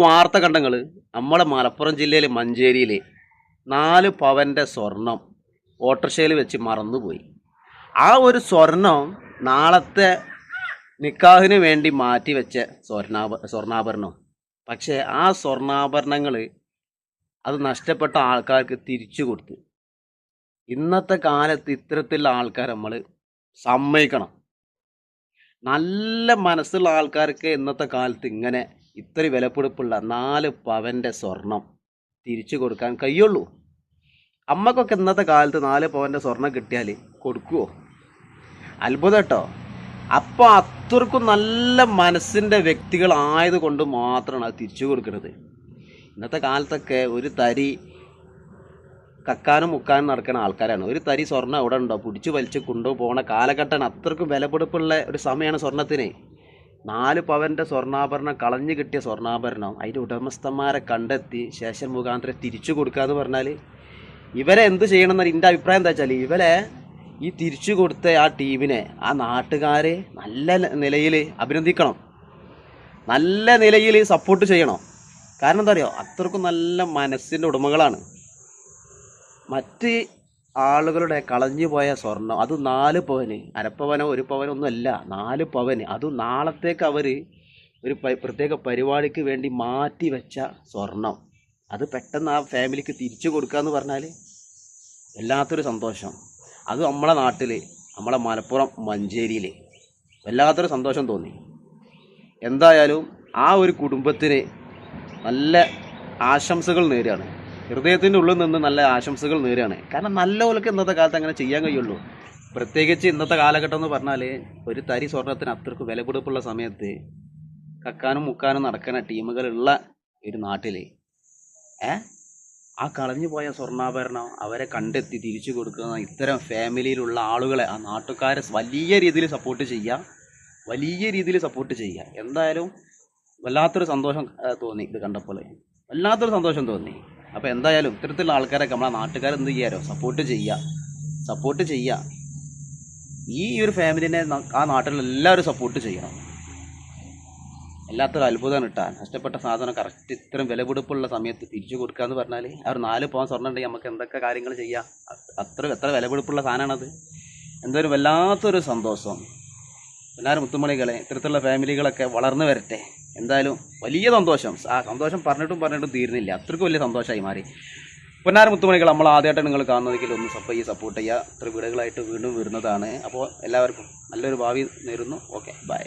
വാർത്ത കണ്ടങ്ങൾ നമ്മളെ മലപ്പുറം ജില്ലയിൽ മഞ്ചേരിയിൽ 4 പവൻ്റെ സ്വർണം ഓട്ടോറിക്ഷയിൽ വെച്ച് മറന്നുപോയി. ആ ഒരു സ്വർണം നാളത്തെ നിക്കാഹിന് വേണ്ടി മാറ്റി വെച്ച സ്വർണ്ണാഭരണം. പക്ഷേ ആ സ്വർണ്ണാഭരണങ്ങൾ അത് നഷ്ടപ്പെട്ട ആൾക്കാർക്ക് തിരിച്ചു കൊടുത്തു. ഇന്നത്തെ കാലത്ത് ഇത്തരത്തിലുള്ള ആൾക്കാർ നമ്മൾ സമ്മതിക്കണം. നല്ല മനസ്സുള്ള ആൾക്കാർക്ക് ഇന്നത്തെ കാലത്ത് ഇങ്ങനെ ഇത്ര വിലപിടിപ്പുള്ള 4 പവൻ്റെ സ്വർണം തിരിച്ചു കൊടുക്കാൻ കഴിയുള്ളൂ. അമ്മക്കൊക്കെ ഇന്നത്തെ കാലത്ത് 4 പവൻ്റെ സ്വർണം കിട്ടിയാൽ കൊടുക്കുമോ? അത്ഭുതം കേട്ടോ. അപ്പോൾ അത്രക്കും നല്ല മനസ്സിൻ്റെ വ്യക്തികളായതുകൊണ്ട് മാത്രമാണ് അത് തിരിച്ചു കൊടുക്കുന്നത്. ഇന്നത്തെ കാലത്തൊക്കെ ഒരു തരി കക്കാനും മുക്കാനും നടക്കുന്ന ആൾക്കാരാണ്. ഒരു തരി സ്വർണ്ണം അവിടെ ഉണ്ടോ പിടിച്ചു വലിച്ച് കൊണ്ടുപോകണ കാലഘട്ടമാണ്. അത്രക്കും വിലപിടിപ്പുള്ള ഒരു സമയമാണ് സ്വർണത്തിന്. 4 പവൻ്റെ സ്വർണ്ണാഭരണം, കളഞ്ഞു കിട്ടിയ സ്വർണ്ണാഭരണം അതിൻ്റെ ഉടമസ്ഥന്മാരെ കണ്ടെത്തി ശേഷം മുഖാന്തരം തിരിച്ചു കൊടുക്കുക എന്ന് പറഞ്ഞാൽ ഇവരെ എന്ത് ചെയ്യണമെന്ന് എൻ്റെ അഭിപ്രായം എന്താ വെച്ചാൽ ഇവരെ ഈ തിരിച്ചു കൊടുത്ത ആ ടീമിനെ ആ നാട്ടുകാർ നല്ല നിലയിൽ അഭിനന്ദിക്കണം, നല്ല നിലയിൽ സപ്പോർട്ട് ചെയ്യണം. കാരണം എന്താ പറയുക, അത്രക്കും നല്ല മനസ്സിൻ്റെ ഉടമകളാണ്. മറ്റ് ആളുകളുടെ കളഞ്ഞു പോയ സ്വർണം അത് 4 പവന്, അരപ്പവനോ 1 പവനോ ഒന്നുമല്ല, 4 പവന്. അത് നാളത്തേക്ക് അവർ ഒരു പ്രത്യേക പരിപാടിക്ക് വേണ്ടി മാറ്റി വെച്ച സ്വർണം അത് പെട്ടെന്ന് ആ ഫാമിലിക്ക് തിരിച്ചു കൊടുക്കുക എന്ന് പറഞ്ഞാൽ വല്ലാത്തൊരു സന്തോഷം. അത് നമ്മളെ നാട്ടിൽ, നമ്മളെ മലപ്പുറം മഞ്ചേരിയിൽ വല്ലാത്തൊരു സന്തോഷം തോന്നി. എന്തായാലും ആ ഒരു കുടുംബത്തിന് നല്ല ആശംസകൾ നേരുകയാണ്, ഹൃദയത്തിൻ്റെ ഉള്ളിൽ നിന്ന് നല്ല ആശംസകൾ നേരുകയാണ്. കാരണം നല്ലവർക്ക് ഇന്നത്തെ കാലത്ത് അങ്ങനെ ചെയ്യാൻ കഴിയുള്ളൂ. പ്രത്യേകിച്ച് ഇന്നത്തെ കാലഘട്ടം എന്ന് പറഞ്ഞാൽ ഒരു തരി സ്വർണത്തിന് അത്രക്ക് വിലപിടിപ്പുള്ള സമയത്ത് കക്കാനും മുക്കാനും നടക്കുന്ന ടീമുകളുള്ള ഒരു നാട്ടിൽ ആ കളഞ്ഞു പോയ സ്വർണ്ണാഭരണം അവരെ കണ്ടെത്തി തിരിച്ചു കൊടുക്കുന്ന ഇത്തരം ഫാമിലിയിലുള്ള ആളുകളെ, ആ നാട്ടുകാരെ വലിയ രീതിയിൽ സപ്പോർട്ട് ചെയ്യുക. എന്തായാലും വല്ലാത്തൊരു സന്തോഷം തോന്നി ഇത് കണ്ടപ്പോൾ, വല്ലാത്തൊരു സന്തോഷം തോന്നി. അപ്പോൾ എന്തായാലും ഇത്തരത്തിലുള്ള ആൾക്കാരൊക്കെ നമ്മളെ നാട്ടുകാരെന്ത് ചെയ്യാരോ സപ്പോർട്ട് ചെയ്യുക. ഈ ഒരു ഫാമിലിനെ ആ നാട്ടിലുള്ള എല്ലാവരും സപ്പോർട്ട് ചെയ്യണം. എല്ലാത്തൊരു അത്ഭുതമാണ് കിട്ടാൻ. നഷ്ടപ്പെട്ട സാധനം കറക്റ്റ് ഇത്രയും വിലപിടിപ്പുള്ള സമയത്ത് തിരിച്ചു കൊടുക്കുക എന്ന് പറഞ്ഞാൽ ആ ഒരു 4 പവൻ സ്വർണ്ണം ഉണ്ടെങ്കിൽ നമുക്ക് എന്തൊക്കെ കാര്യങ്ങൾ ചെയ്യാം. എത്ര വിലപിടിപ്പുള്ള സാധനമാണത്. എന്തായാലും വല്ലാത്തൊരു സന്തോഷം. എല്ലാവരും മുത്തുമണികളെ, ഇത്തരത്തിലുള്ള ഫാമിലികളൊക്കെ വളർന്നു വരട്ടെ. എന്തായാലും വലിയ സന്തോഷം. ആ സന്തോഷം പറഞ്ഞിട്ടും തീരുന്നില്ല. അത്രയ്ക്ക് വലിയ സന്തോഷമായി മാറി. പൊന്നാര മുത്തുമണികൾ, നമ്മൾ ആദ്യമായിട്ട് നിങ്ങൾ കാണുന്നതെങ്കിൽ ഒന്ന് സപ്പോർട്ട് ചെയ്യുക. ഇത്ര വീടുകളായിട്ട് വീണ്ടും വരുന്നതാണ്. അപ്പോൾ എല്ലാവർക്കും നല്ലൊരു ഭാവി നേരുന്നു. Okay, by.